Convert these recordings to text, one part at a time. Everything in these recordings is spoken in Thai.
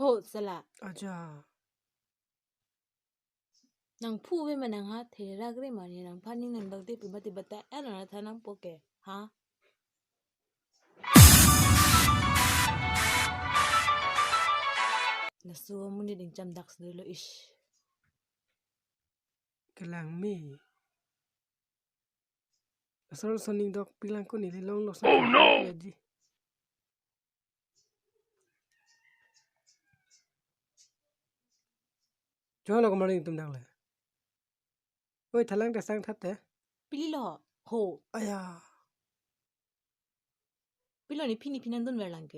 โหสละ อาจารย์ นางพูดไว้มันนางฮะเทระกเรมานี่นางพันนี่นางดอกเด็กปฏิบัติแต่เออนะท่านนางโปเกฮะน่าสัวมุนี่ดึงจำดักสเลยโลอิชกำลังมีสรุปสนิงดอกพิลังคนนี้เลยลองลองสักทีจีจ้าเราก็มาเรื่องตุ้มดังเลยโอ้ยทะลังแต่สังทัดแต่ปิลิโลโหอายาปิโลนี่พี่นันดุนเวลังเก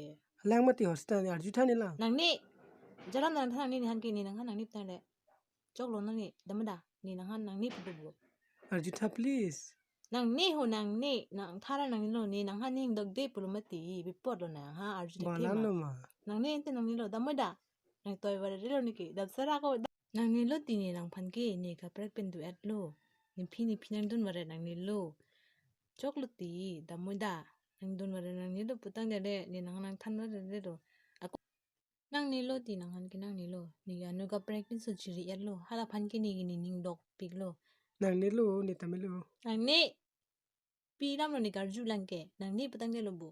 แรงมาตีหัวสตาร์นี่อาร์จุท่านี่ล่ะนางนี่จารันนางท่านนี่นางกินนี่นางฮันนางนี่ตั้งเลยจอกลงนั่นนี่ดำดานี่นางฮันนางนี่ปุ๊บปุ๊บอาร์จุท่า please นางนี่โหนางนี่นางท่าระนางนี่โลนี่นางฮันนี่ดอกเด็กปุรุมาตีบิปอดโลนางฮะอาร์จูเด็ก บา เท ลาน มา โนมา นางนี่เต้นนางนี่โลดำดานางตัวเวรเรื่องนี่กี่ดับสระก็นางนี่โลตีนี่นางพันเกนี่กับเปรกเป็นดูแอดโลนี่พี่นังดุนเวรนางนี่โลจอกลตีดำดานางดุนเวรนางนี่โลปุตังเดเดนี่นางท่านเวรเดโลนางนี่โลตีนางฮันกินนางนี่โลนี่กันนูกับเปรกเป็นสุจิริแอดโลฮาลาพันเกนี่กินนี่ดอกปิกโลนางนี่รู้นี่แต่ไม่รู้นางนี่ปีรำโลนี่การจูลังเกนางนี่ปุตังเดโลบุ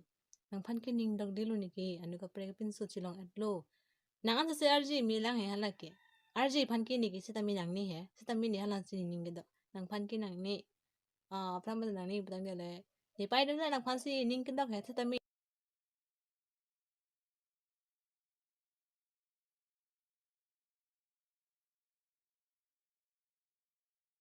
นางพันเกนี่ดอกเดโลนี่กีอันนูกับเปรกเป็นสุจิลองแอดโลนางอันจะเสียอาร์จีมีลังเฮฮัลลักเกอาร์จีพันเกนี่กีสิตามีนางนี่เฮสิตามีนี่ฮัลลังสินิงกดนางพันเกนางนี่พระมดนางนี่ปุตังเดเลยนี่ไปเดินนางพันสินิงกดเฮสิตามี